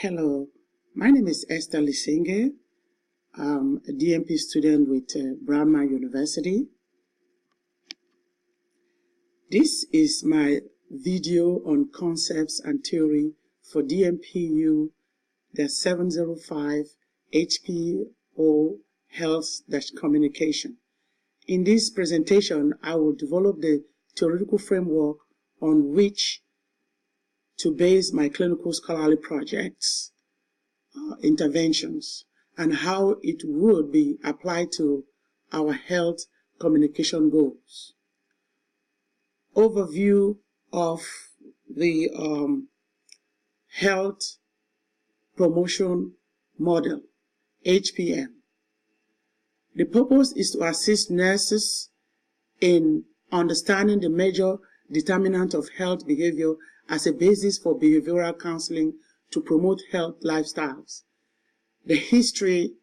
Hello, my name is Esther Lisenge. I'm a DMP student with Brown Man University. This is my video on concepts and theory for DMPU, the 705 HPO Health-Communication. In this presentation, I will develop the theoretical framework on which to base my clinical scholarly projects, interventions, and how it would be applied to our health communication goals. Overview of the health promotion model, HPM. The purpose is to assist nurses in understanding the major determinant of health behavior as a basis for behavioral counseling to promote health lifestyles. The history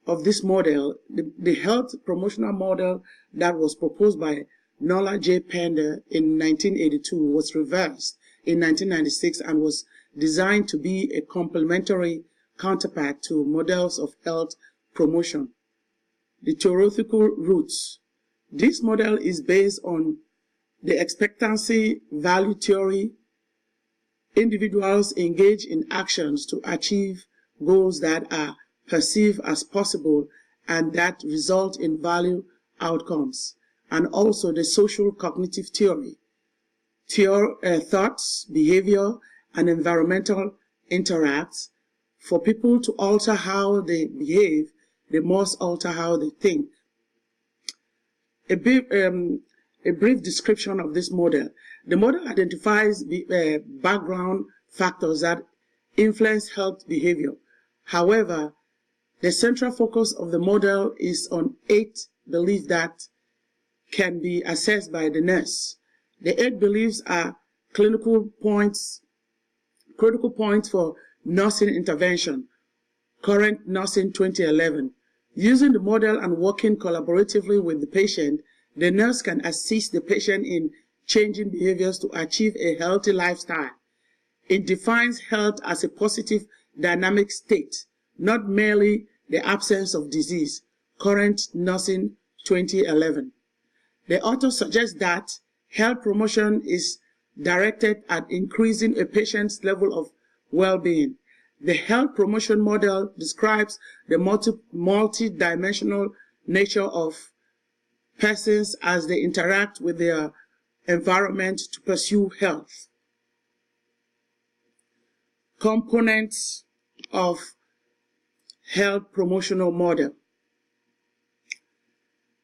of this model, the health promotional model that was proposed by Nola J. Pender in 1982 was reversed in 1996 and was designed to be a complementary counterpart to models of health promotion. The theoretical roots. This model is based on the expectancy value theory. Individuals engage in actions to achieve goals that are perceived as possible and that result in value outcomes, and also the social cognitive theory. Thoughts, behavior, and environmental interact. For people to alter how they behave, they must alter how they think. A brief description of this model. The model identifies background factors that influence health behavior. However, the central focus of the model is on 8 beliefs that can be assessed by the nurse. The 8 beliefs are critical points for nursing intervention, current nursing 2011. Using the model and working collaboratively with the patient, the nurse can assist the patient in changing behaviors to achieve a healthy lifestyle. It defines health as a positive dynamic state, not merely the absence of disease. Current Nursing 2011. The author suggests that health promotion is directed at increasing a patient's level of well-being. The health promotion model describes the multi-dimensional nature of persons as they interact with their environment to pursue health. Components of health promotional model.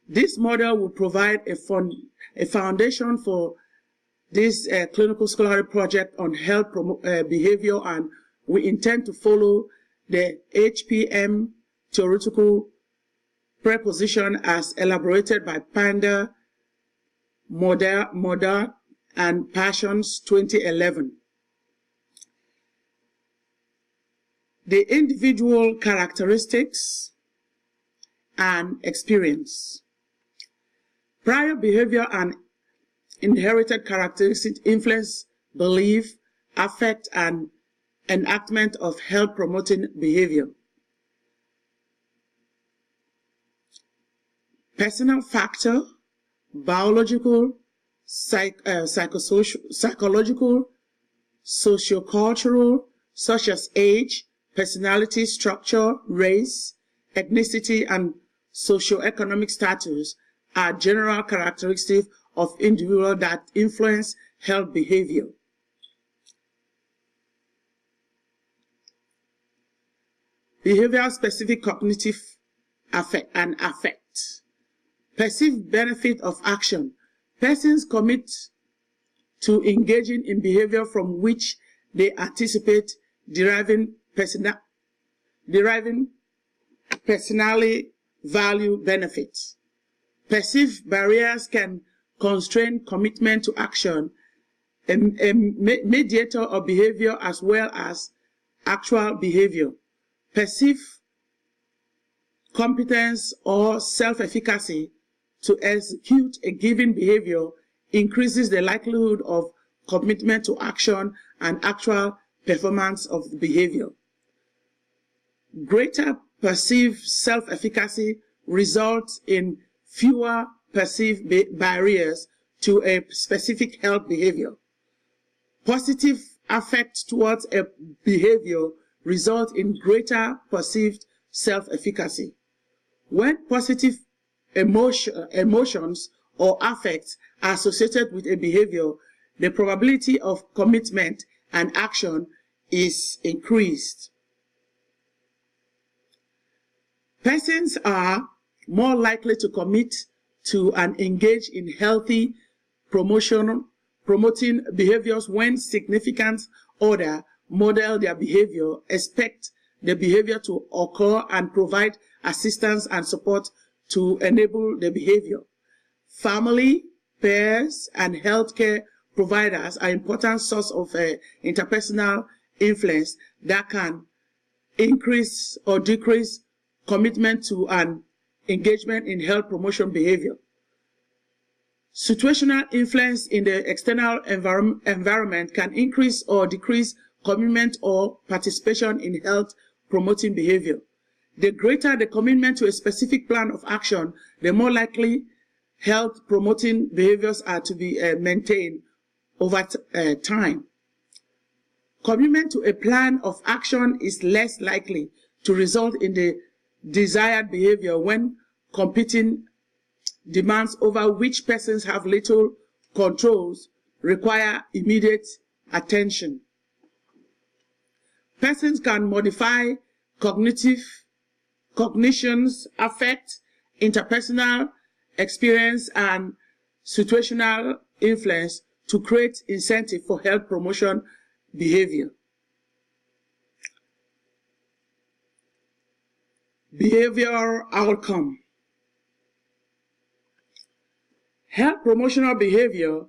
This model will provide a foundation for this clinical scholarly project on health behavior, and we intend to follow the HPM theoretical preposition as elaborated by Panda, Modar, and Passions 2011. The individual characteristics and experience. Prior behavior and inherited characteristics influence belief, affect, and enactment of health-promoting behavior. Personal factor, biological, psychological, sociocultural, such as age, personality structure, race, ethnicity, and socioeconomic status are general characteristics of individuals that influence health behavior. Behavior-specific cognitive affect. Perceived benefit of action. Persons commit to engaging in behavior from which they anticipate deriving personally value benefits. Perceived barriers can constrain commitment to action, a mediator of behavior as well as actual behavior. Perceived competence or self-efficacy to execute a given behavior increases the likelihood of commitment to action and actual performance of the behavior. Greater perceived self-efficacy results in fewer perceived barriers to a specific health behavior. Positive affect towards a behavior result in greater perceived self-efficacy. When positive emotions or affects are associated with a behavior, the probability of commitment and action is increased. Persons are more likely to commit to and engage in healthy promoting behaviors when significant other model their behavior, expect the behavior to occur, and provide assistance and support to enable the behavior. Family, peers, and healthcare providers are important source of interpersonal influence that can increase or decrease commitment to and engagement in health promotion behavior. Situational influence in the external environment can increase or decrease commitment or participation in health promoting behavior. The greater the commitment to a specific plan of action, the more likely health promoting behaviors are to be maintained over time. Commitment to a plan of action is less likely to result in the desired behavior when competing demands over which persons have little controls require immediate attention. Persons can modify cognitions, affect, interpersonal experience, and situational influence to create incentive for health promotion behavior. Behavioral outcome. Health promotional behavior,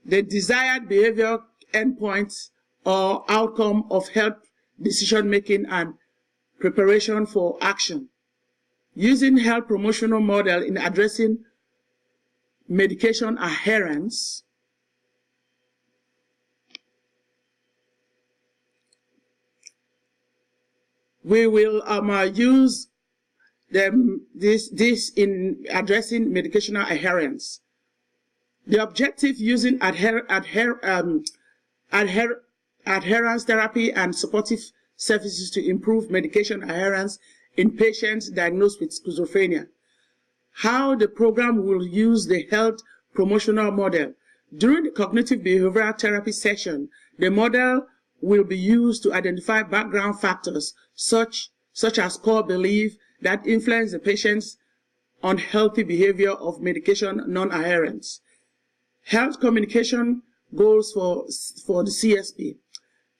the desired behavior endpoints or outcome of health decision making and preparation for action. Using health promotional model in addressing medication adherence, we will use this in addressing medication adherence. The objective using adherence therapy and supportive services to improve medication adherence in patients diagnosed with schizophrenia. How the program will use the health promotional model. During the cognitive behavioral therapy session, the model will be used to identify background factors such as core belief that influence the patient's unhealthy behavior of medication non-adherence. Health communication goals for the CSP.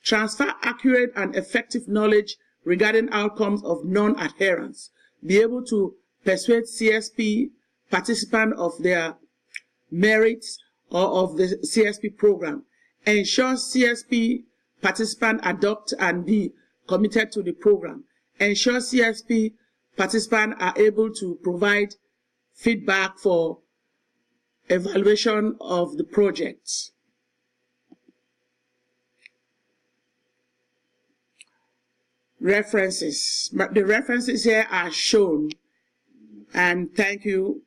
Transfer accurate and effective knowledge regarding outcomes of non-adherence. Be able to persuade CSP participants of their merits or of the CSP program. Ensure CSP participants adopt and be committed to the program. Ensure CSP participants are able to provide feedback for evaluation of the project. References. The references here are shown, and thank you.